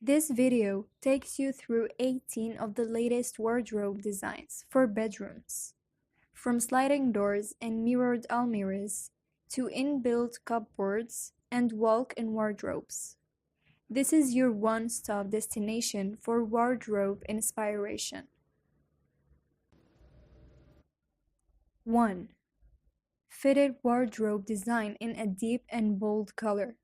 This video takes you through 18 of the latest wardrobe designs for bedrooms. From sliding doors and mirrored almirahs to inbuilt cupboards and walk-in wardrobes. This is your one-stop destination for wardrobe inspiration. 1. Fitted wardrobe design in a deep and bold color.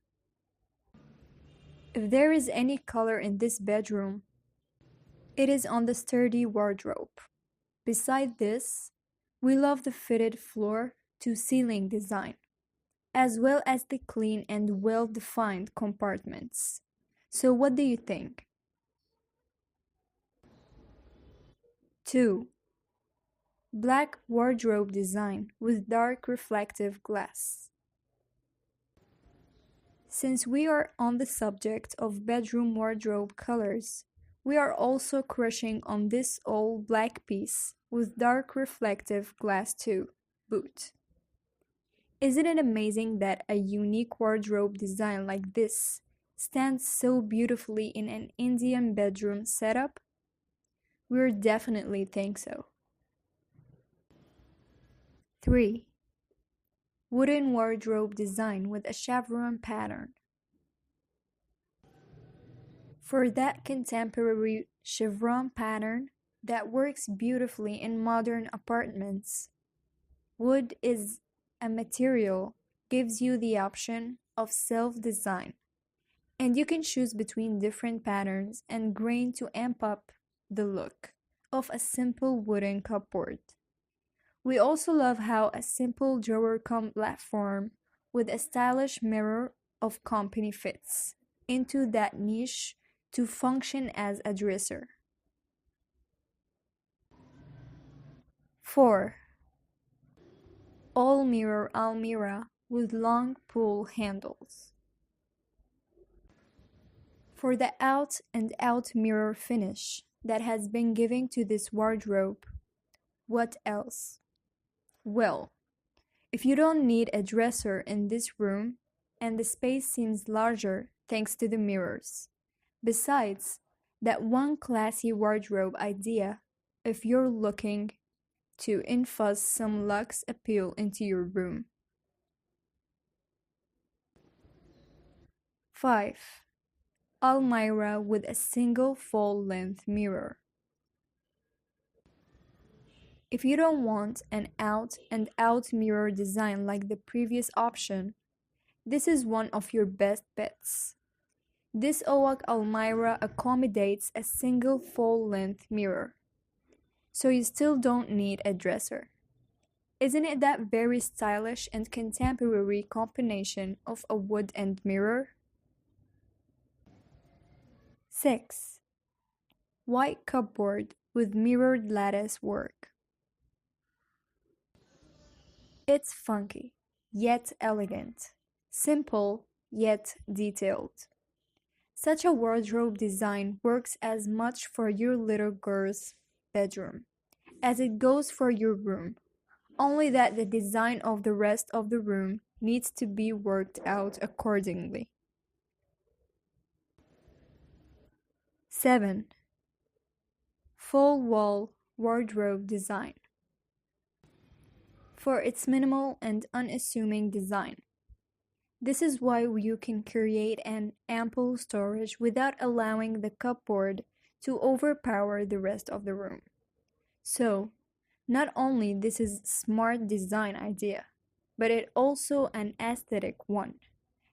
If there is any color in this bedroom, it is on the sturdy wardrobe. Beside this, we love the fitted floor-to-ceiling design, as well as the clean and well-defined compartments. So what do you think? 2. Black wardrobe design with dark reflective glass. Since we are on the subject of bedroom wardrobe colors, we are also crushing on this all black piece with dark reflective glass too, boot. Isn't it amazing that a unique wardrobe design like this stands so beautifully in an Indian bedroom setup? We definitely think so. 3. Wooden wardrobe design with a chevron pattern. For that contemporary chevron pattern that works beautifully in modern apartments, wood is a material gives you the option of self-design, and you can choose between different patterns and grain to amp up the look of a simple wooden cupboard. We also love how a simple drawer platform with a stylish mirror of company fits into that niche to function as a dresser. 4. All mirror almirah with long pull handles. For the out-and-out mirror finish that has been given to this wardrobe, what else? Well, if you don't need a dresser in this room, and the space seems larger thanks to the mirrors. Besides, that one classy wardrobe idea if you're looking to infuse some luxe appeal into your room. 5. Almirah with a single full-length mirror. If you don't want an out-and-out mirror design like the previous option, this is one of your best bets. This Owak Almirah accommodates a single full-length mirror, so you still don't need a dresser. Isn't it that very stylish and contemporary combination of a wood and mirror? 6. White cupboard with mirrored lattice work. It's funky, yet elegant, simple, yet detailed. Such a wardrobe design works as much for your little girl's bedroom as it goes for your room, only that the design of the rest of the room needs to be worked out accordingly. 7. Full wall wardrobe design. For its minimal and unassuming design. This is why you can create an ample storage without allowing the cupboard to overpower the rest of the room. So, not only this is a smart design idea, but it also an aesthetic one,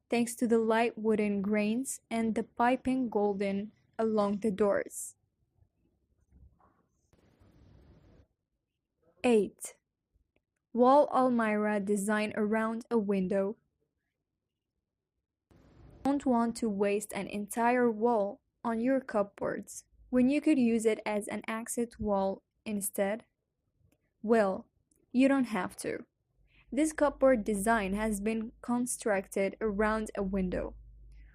thanks to the light wooden grains and the piping golden along the doors. 8. Wall almirah design around a window. Don't want to waste an entire wall on your cupboards when you could use it as an accent wall instead? Well, you don't have to. This cupboard design has been constructed around a window,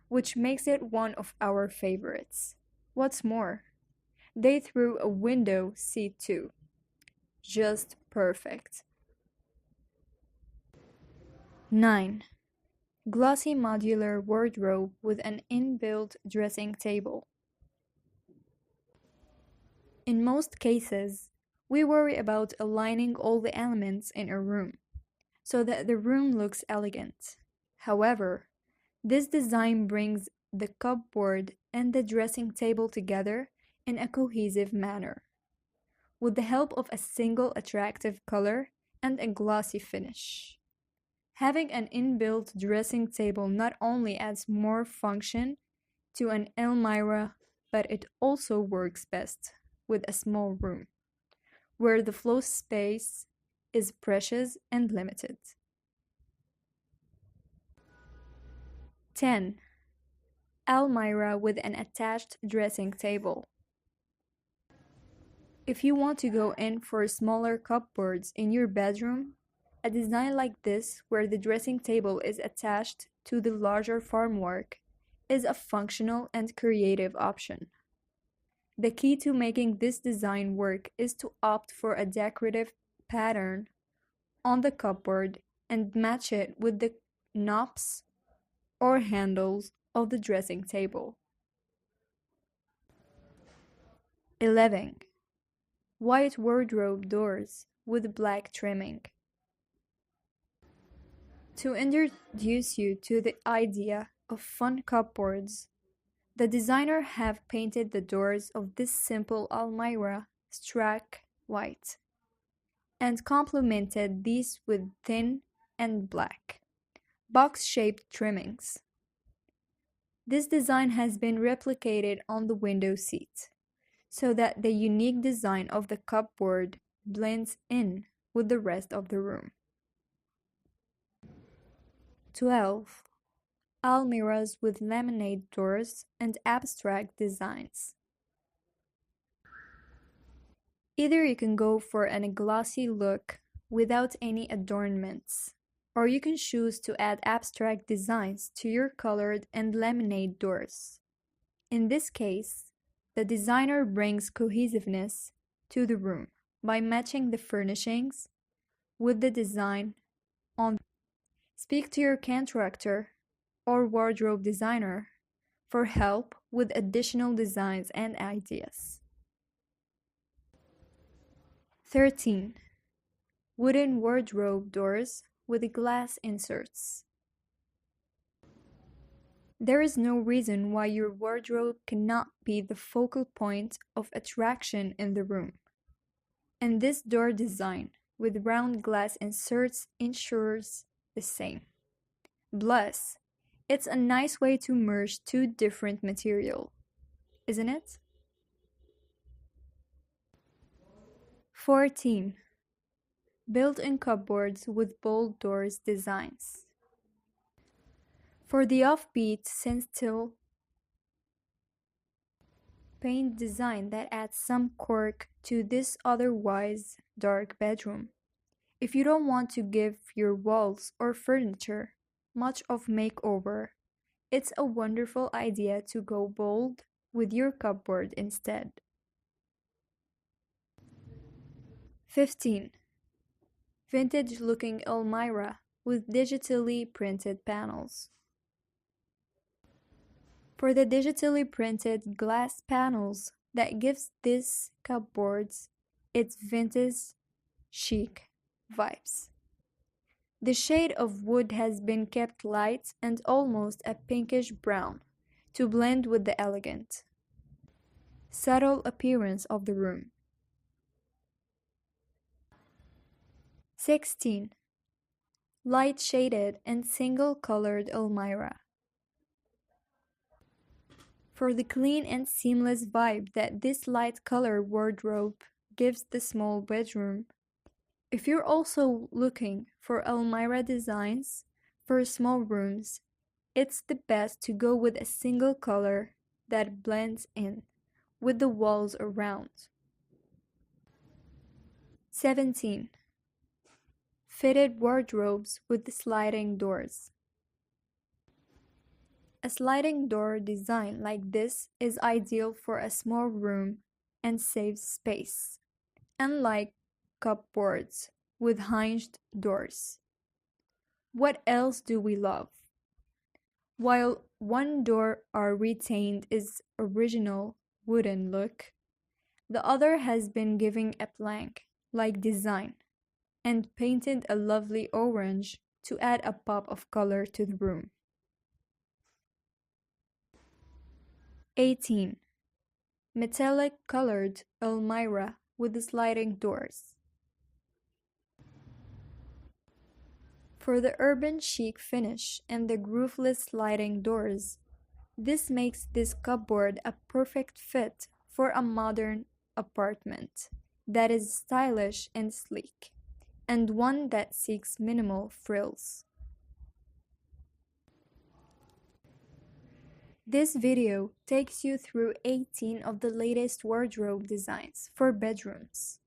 which makes it one of our favorites. What's more, they threw a window seat too. Just perfect. 9. Glossy modular wardrobe with an inbuilt dressing table. In most cases, we worry about aligning all the elements in a room so that the room looks elegant. However, this design brings the cupboard and the dressing table together in a cohesive manner, with the help of a single attractive color and a glossy finish. Having an inbuilt dressing table not only adds more function to an Elmira, but it also works best with a small room, where the floor space is precious and limited. 10. Almirah with an attached dressing table. If you want to go in for smaller cupboards in your bedroom, a design like this, where the dressing table is attached to the larger formwork, is a functional and creative option. The key to making this design work is to opt for a decorative pattern on the cupboard and match it with the knobs or handles of the dressing table. 11. White wardrobe doors with black trimming. To introduce you to the idea of fun cupboards, the designer have painted the doors of this simple Almirah stark white and complemented these with thin and black, box-shaped trimmings. This design has been replicated on the window seat, so that the unique design of the cupboard blends in with the rest of the room. 12. Almirahs with laminate doors and abstract designs. Either you can go for a glossy look without any adornments, or you can choose to add abstract designs to your colored and laminate doors. In this case, the designer brings cohesiveness to the room by matching the furnishings with the design on. Speak to your contractor or wardrobe designer for help with additional designs and ideas. 13. Wooden wardrobe doors with glass inserts. There is no reason why your wardrobe cannot be the focal point of attraction in the room. And this door design with round glass inserts ensures the same. Plus, it's a nice way to merge two different materials, isn't it? 14. Built-in cupboards with bold doors designs. For the offbeat stencil paint design that adds some quirk to this otherwise dark bedroom. If you don't want to give your walls or furniture much of makeover, it's a wonderful idea to go bold with your cupboard instead. 15. Vintage-looking Elmira with digitally printed panels. For the digitally printed glass panels that gives these cupboards its vintage chic vibes. The shade of wood has been kept light and almost a pinkish brown to blend with the elegant, subtle appearance of the room. 16. Light shaded and single-colored Elmira. For the clean and seamless vibe that this light color wardrobe gives the small bedroom. If you're also looking for Elmira designs for small rooms, it's the best to go with a single color that blends in with the walls around. 17. Fitted wardrobes with sliding doors. A sliding door design like this is ideal for a small room and saves space, unlike cupboards with hinged doors. What else do we love? While one door are retained its original wooden look, The other has been given a plank-like design and painted a lovely orange to add a pop of color to the room. 18. Metallic colored almirah with sliding doors. For the urban chic finish and the grooveless sliding doors, this makes this cupboard a perfect fit for a modern apartment that is stylish and sleek, and one that seeks minimal frills. This video takes you through 18 of the latest wardrobe designs for bedrooms,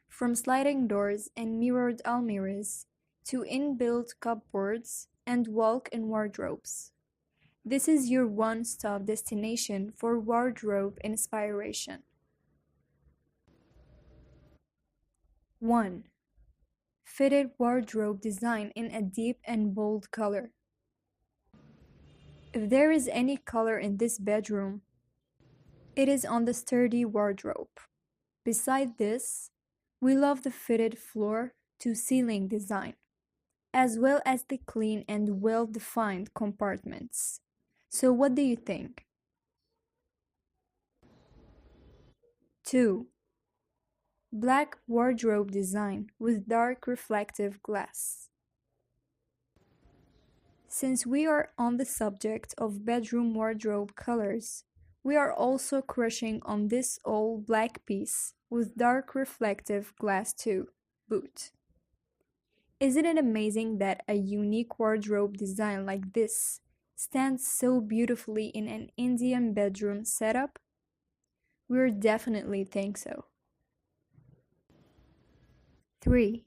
from sliding doors and mirrored almirahs to inbuilt cupboards and walk-in wardrobes. This is your one-stop destination for wardrobe inspiration. 1. Fitted wardrobe design in a deep and bold color. If there is any color in this bedroom, it is on the sturdy wardrobe. Beside this, we love the fitted floor-to-ceiling design, as well as the clean and well-defined compartments. So what do you think? 2. Black wardrobe design with dark reflective glass. Since we are on the subject of bedroom wardrobe colors, we are also crushing on this all black piece with dark reflective glass too, boot. Isn't it amazing that a unique wardrobe design like this stands so beautifully in an Indian bedroom setup? We definitely think so. 3.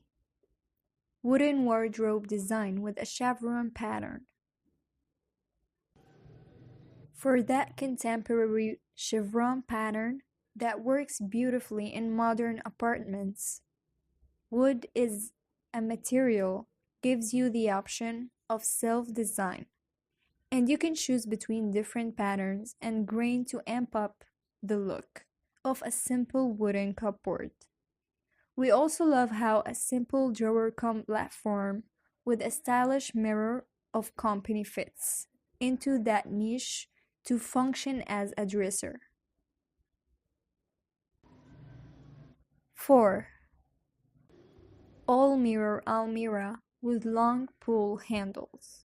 Wooden wardrobe design with a chevron pattern. For that contemporary chevron pattern that works beautifully in modern apartments, wood is a material gives you the option of self-design, and you can choose between different patterns and grain to amp up the look of a simple wooden cupboard. We also love how a simple drawer platform with a stylish mirror of company fits into that niche to function as a dresser. 4. All mirror almirah with long pull handles.